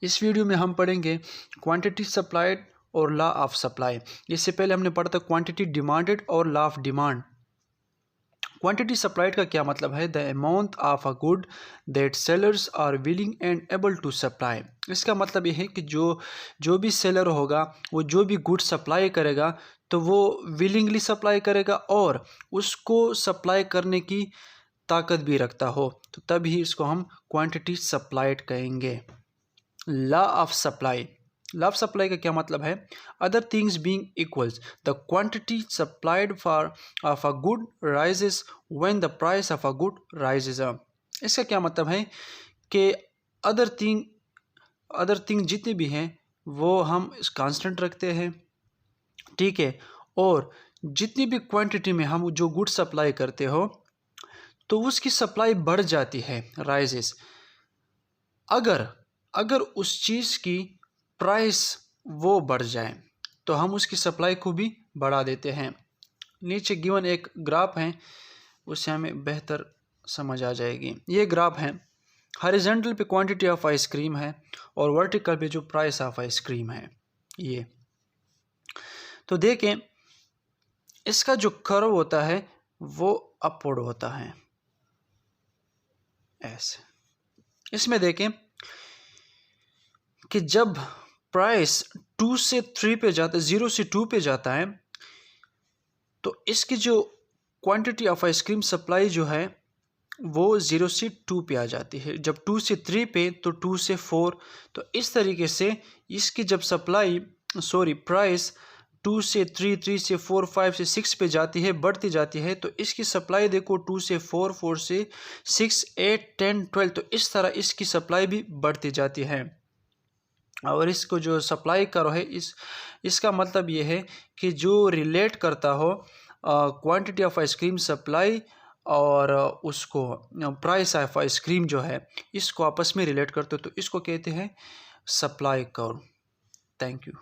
इस वीडियो में हम पढ़ेंगे क्वांटिटी सप्लाइड और लॉ ऑफ सप्लाई। इससे पहले हमने पढ़ा था क्वांटिटी डिमांडेड और law of demand. Quantity supplied का क्या मतलब है? The amount of a good that sellers are willing and able to supply. इसका मतलब ये है कि जो भी सेलर होगा वो जो भी गुड सप्लाई करेगा तो वो विलिंगली सप्लाई करेगा और उसको सप्लाई करने की ताकत भी रखता हो, तो तभी इसको हम क्वांटिटी सप्लाइड कहेंगे। Law of supply. Law of supply का क्या मतलब है? Other things being equals the quantity supplied for of a good rises when the price of a good rises. इसका क्या मतलब है कि अदर थिंग जितने भी हैं वो हम कांस्टेंट रखते हैं, ठीक है, और जितनी भी क्वांटिटी में हम जो गुड सप्लाई करते हो तो उसकी सप्लाई बढ़ जाती है, राइजेस, अगर उस चीज़ की प्राइस वो बढ़ जाए तो हम उसकी सप्लाई को भी बढ़ा देते हैं। नीचे गिवन एक ग्राफ है, उससे हमें बेहतर समझ आ जाएगी। ये ग्राफ है, हॉरिजॉन्टल पे क्वांटिटी ऑफ आइसक्रीम है और वर्टिकल पे जो प्राइस ऑफ आइसक्रीम है। ये तो देखें, इसका जो कर्व होता है वो अपवर्ड होता है ऐसे। इसमें देखें कि जब प्राइस 2 से 3 पे जाता है, 0 से 2 पे जाता है, तो इसकी जो क्वांटिटी ऑफ आइसक्रीम सप्लाई जो है वो 0 से 2 पे आ जाती है। जब 2 से 3 पे तो 2 से 4। तो इस तरीके से इसकी जब प्राइस 2 से 3, 3 से 4, 5 से 6 पे जाती है, बढ़ती जाती है, तो इसकी सप्लाई देखो 2 से 4, 4 से 6, 8, 10, 12। तो इस तरह इसकी सप्लाई भी बढ़ती जाती है। और इसको जो सप्लाई करो है, इसका मतलब ये है कि जो रिलेट करता हो क्वांटिटी ऑफ आइसक्रीम सप्लाई और उसको प्राइस ऑफ आइसक्रीम जो है, इसको आपस में रिलेट करते हो, तो इसको कहते हैं सप्लाई कर्व। Thank you.